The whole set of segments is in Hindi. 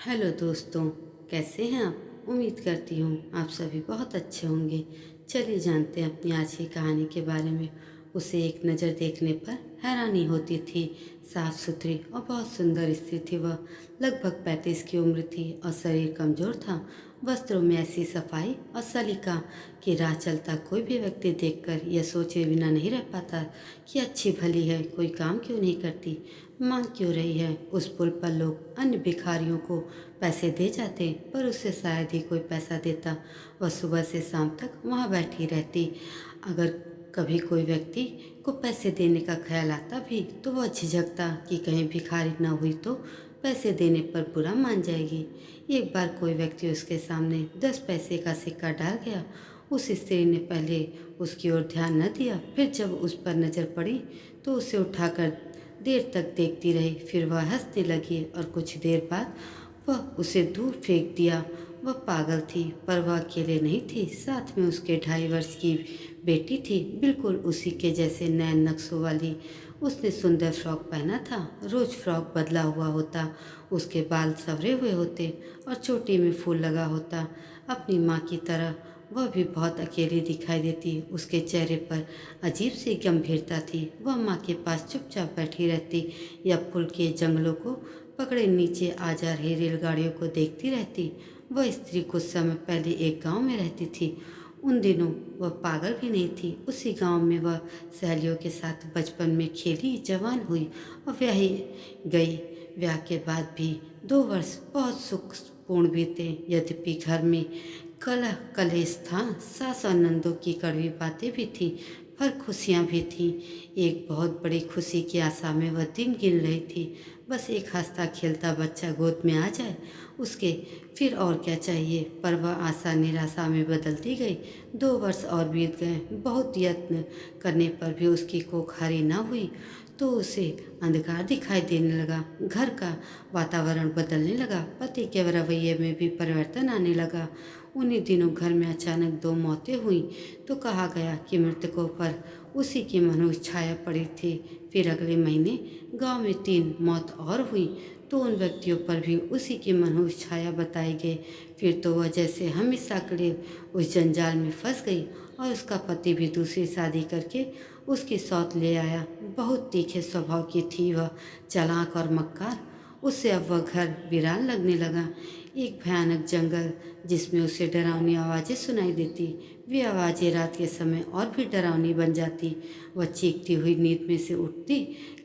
हेलो दोस्तों, कैसे हैं आप? उम्मीद करती हूँ आप सभी बहुत अच्छे होंगे। चलिए जानते हैं अपनी आज की कहानी के बारे में। उसे एक नज़र देखने पर हैरानी होती थी। साफ सुथरी और बहुत सुंदर स्त्री थी वह। लगभग 35 की उम्र थी और शरीर कमजोर था। वस्त्रों में ऐसी सफाई और सलीका कि राह चलता कोई भी व्यक्ति देखकर यह सोचे बिना नहीं रह पाता कि अच्छी भली है, कोई काम क्यों नहीं करती, मांग क्यों रही है। उस पुल पर लोग अन्य भिखारियों को पैसे दे जाते, पर उसे शायद ही कोई पैसा देता। वह सुबह से शाम तक वहाँ बैठी रहती। अगर कभी कोई व्यक्ति को पैसे देने का ख्याल आता भी तो वह झिझकता कि कहीं भिखारी न हुई तो पैसे देने पर बुरा मान जाएगी। एक बार कोई व्यक्ति उसके सामने 10 पैसे का सिक्का डाल गया। उस स्त्री ने पहले उसकी ओर ध्यान न दिया, फिर जब उस पर नजर पड़ी तो उसे उठाकर देर तक देखती रही। फिर वह हंसने लगी और कुछ देर बाद वह उसे दूर फेंक दिया। वह पागल थी, पर वह अकेले नहीं थी। साथ में उसके 2.5 वर्ष की बेटी थी, बिल्कुल उसी के जैसे नैन नक्शों वाली। उसने सुंदर फ्रॉक पहना था। रोज फ्रॉक बदला हुआ होता, उसके बाल संवरे हुए होते और चोटी में फूल लगा होता। अपनी माँ की तरह वह भी बहुत अकेली दिखाई देती। उसके चेहरे पर अजीब सी गंभीरता थी। वह माँ के पास चुपचाप बैठी रहती या पुल के जंगलों को पकड़े नीचे आ जा रही रेलगाड़ियों को देखती रहती। वह स्त्री कुछ समय पहले एक गांव में रहती थी। उन दिनों वह पागल भी नहीं थी। उसी गांव में वह सहेलियों के साथ बचपन में खेली, जवान हुई और ब्याही गई। ब्याह के बाद भी 2 वर्ष बहुत सुखपूर्ण बीते। यद्यपि घर में कलह कलेश था, सास और नंदों की कड़वी बातें भी थीं, पर खुशियाँ भी थीं। एक बहुत बड़ी खुशी की आशा में वह दिन गिन रही थी। बस एक हंसता खेलता बच्चा गोद में आ जाए उसके, फिर और क्या चाहिए। पर वह आशा निराशा में बदलती गई। 2 वर्ष और बीत गए। बहुत यत्न करने पर भी उसकी कोख हरी न हुई तो उसे अंधकार दिखाई देने लगा। घर का वातावरण बदलने लगा। पति के रवैये में भी परिवर्तन आने लगा। उन्हीं दिनों घर में अचानक 2 मौतें हुई तो कहा गया कि मृतकों पर उसी की मनहूस छाया पड़ी थी। फिर अगले महीने गांव में 3 मौत और हुई तो उन व्यक्तियों पर भी उसी की मनहूस छाया बताई गई। फिर तो वह जैसे हमेशा के लिए उस जंजाल में फंस गई और उसका पति भी दूसरी शादी करके उसकी सौत ले आया। बहुत तीखे स्वभाव की थी वह, चालाक और मक्कार। उससे अब वह घर वीरान लगने लगा। एक भयानक जंगल जिसमें उसे डरावनी आवाज़ें सुनाई देती। वे आवाज़ें रात के समय और भी डरावनी बन जाती। वह चीखती हुई नींद में से उठती,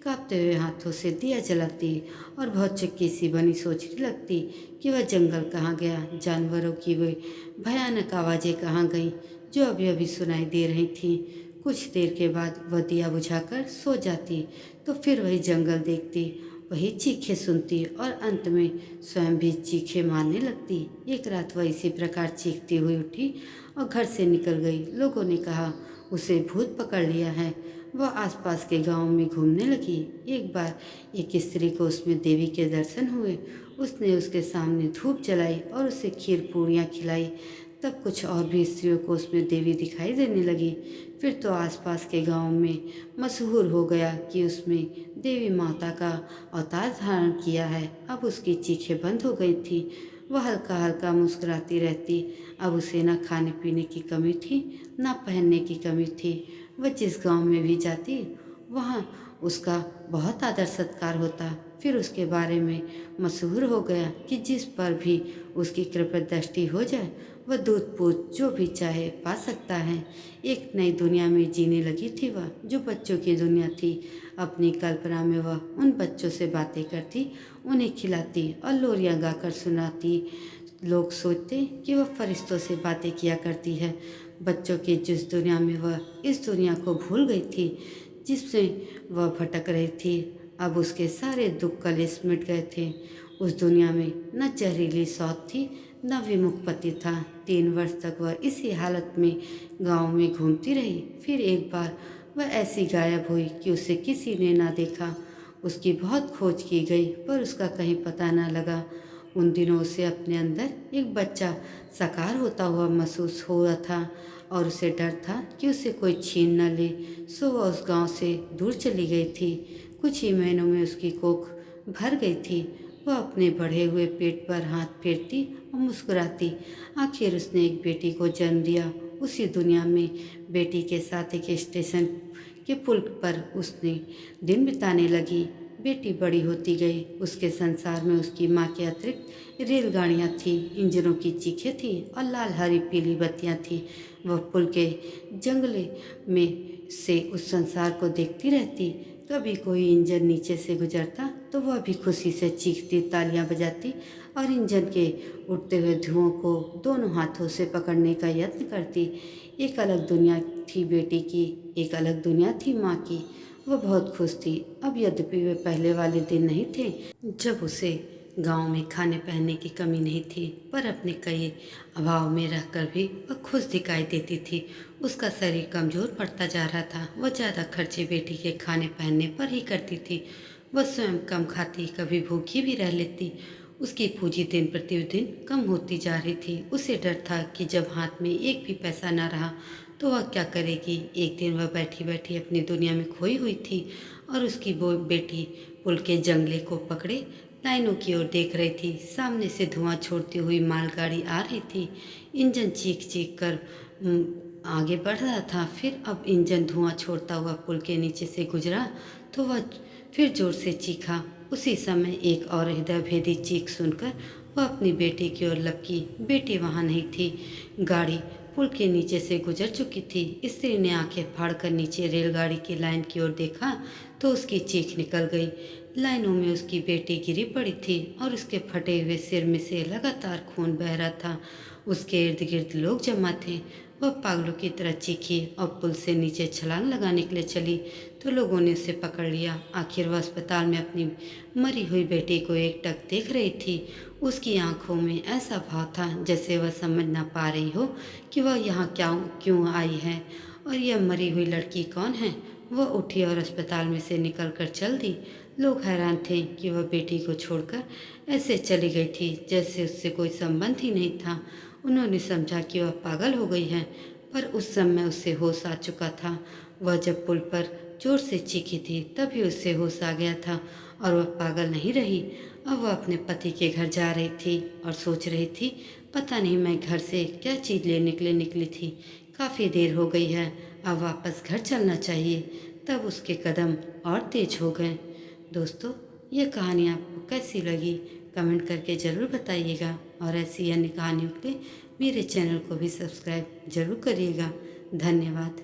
कांपते हुए हाथों से दिया जलाती और बहुत चक्की सी बनी सोचने लगती कि वह जंगल कहाँ गया, जानवरों की वे भयानक आवाज़ें कहाँ गईं जो अभी अभी सुनाई दे रही थीं। कुछ देर के बाद वह दिया बुझाकर सो जाती तो फिर वही जंगल देखती, वही चीखें सुनती और अंत में स्वयं भी चीखें मारने लगती। एक रात वह इसी प्रकार चीखती हुई उठी और घर से निकल गई। लोगों ने कहा उसे भूत पकड़ लिया है। वह आसपास के गांव में घूमने लगी। एक बार एक स्त्री को उसमें देवी के दर्शन हुए। उसने उसके सामने धूप जलाई और उसे खीर पूड़ियाँ खिलाई। तब कुछ और भी स्त्रियों को उसमें देवी दिखाई देने लगी। फिर तो आसपास के गांव में मशहूर हो गया कि उसमें देवी माता का अवतार धारण किया है। अब उसकी चीखें बंद हो गई थी। वह हल्का हल्का मुस्कुराती रहती। अब उसे न खाने पीने की कमी थी, न पहनने की कमी थी। वह जिस गांव में भी जाती वहाँ उसका बहुत आदर सत्कार होता। फिर उसके बारे में मशहूर हो गया कि जिस पर भी उसकी कृपा दृष्टि हो जाए वह दूध पूत जो भी चाहे पा सकता है। एक नई दुनिया में जीने लगी थी वह, जो बच्चों की दुनिया थी। अपनी कल्पना में वह उन बच्चों से बातें करती, उन्हें खिलाती और लोरियां गाकर सुनाती। लोग सोचते कि वह फरिश्तों से बातें किया करती है। बच्चों की जिस दुनिया में वह इस दुनिया को भूल गई थी जिसमें वह भटक रही थी, अब उसके सारे दुख कलेश मिट गए थे। उस दुनिया में न जहरीली शौच थी, न विमुख पति था। 3 वर्ष तक वह इसी हालत में गांव में घूमती रही। फिर एक बार वह ऐसी गायब हुई कि उसे किसी ने ना देखा। उसकी बहुत खोज की गई पर उसका कहीं पता न लगा। उन दिनों उसे अपने अंदर एक बच्चा साकार होता हुआ महसूस हुआ था और उसे डर था कि उसे कोई छीन न ले। सो वह उस गांव से दूर चली गई थी। कुछ ही महीनों में उसकी कोख भर गई थी। वह अपने बढ़े हुए पेट पर हाथ फेरती और मुस्कुराती। आखिर उसने एक बेटी को जन्म दिया। उसी दुनिया में बेटी के साथ एक स्टेशन के पुल पर उसने दिन बिताने लगी। बेटी बड़ी होती गई। उसके संसार में उसकी माँ के अतिरिक्त रेलगाड़ियाँ थीं, इंजनों की चीखें थीं और लाल हरी पीली बत्तियाँ थीं। वह पुल के जंगले में से उस संसार को देखती रहती। कभी कोई इंजन नीचे से गुजरता तो वह भी खुशी से चीखती, तालियां बजाती और इंजन के उड़ते हुए धुओं को दोनों हाथों से पकड़ने का यत्न करती। एक अलग दुनिया थी बेटी की, एक अलग दुनिया थी माँ की। वह बहुत खुश थी। अब यद्यपि वे पहले वाले दिन नहीं थे जब उसे गांव में खाने पहनने की कमी नहीं थी, पर अपने कई अभाव में रहकर भी वह खुश दिखाई देती थी। उसका शरीर कमजोर पड़ता जा रहा था। वह ज़्यादा खर्चे बेटी के खाने पहनने पर ही करती थी। वह स्वयं कम खाती, कभी भूखी भी रह लेती। उसकी पूंजी दिन प्रतिदिन कम होती जा रही थी। उसे डर था कि जब हाथ में एक भी पैसा न रहा तो वह क्या करेगी। एक दिन वह बैठी बैठी अपनी दुनिया में खोई हुई थी और उसकी वो बेटी पुल के जंगले को पकड़े लाइनों की ओर देख रही थी। सामने से धुआं छोड़ती हुई मालगाड़ी आ रही थी। इंजन चीख चीख कर आगे बढ़ रहा था। फिर अब इंजन धुआं छोड़ता हुआ पुल के नीचे से गुजरा तो वह फिर जोर से चीखा। उसी समय एक और हृदय भेदी चीख सुनकर वह अपनी बेटी की ओर लपकी। बेटी वहाँ नहीं थी। गाड़ी पुल के नीचे से गुजर चुकी थी। स्त्री ने आंखें फाड़कर नीचे रेलगाड़ी की लाइन की ओर देखा तो उसकी चीख निकल गई। लाइनों में उसकी बेटी गिरी पड़ी थी और उसके फटे हुए सिर में से लगातार खून बह रहा था। उसके इर्द गिर्द लोग जमा थे। वह पागलों की तरह चीखी और पुल से नीचे छलांग लगाने के लिए चली तो लोगों ने उसे पकड़ लिया। आखिर वह अस्पताल में अपनी मरी हुई बेटी को एकटक देख रही थी। उसकी आंखों में ऐसा भाव था जैसे वह समझ ना पा रही हो कि वह यहाँ क्यों आई है और यह मरी हुई लड़की कौन है। वह उठी और अस्पताल में से निकलकर चल दी। लोग हैरान थे कि वह बेटी को छोड़कर ऐसे चली गई थी जैसे उससे कोई संबंध ही नहीं था। उन्होंने समझा कि वह पागल हो गई है, पर उस समय उसे होश आ चुका था। वह जब पुल पर जोर से चीखी थी तभी उसे होश आ गया था और वह पागल नहीं रही। अब वह अपने पति के घर जा रही थी और सोच रही थी, पता नहीं मैं घर से क्या चीज़ लेने के लिए निकली थी। काफ़ी देर हो गई है, अब वापस घर चलना चाहिए। तब उसके कदम और तेज हो गए। दोस्तों, ये कहानी आपको कैसी लगी कमेंट करके ज़रूर बताइएगा और ऐसी अन्य कहानियों के लिए मेरे चैनल को भी सब्सक्राइब ज़रूर करिएगा। धन्यवाद।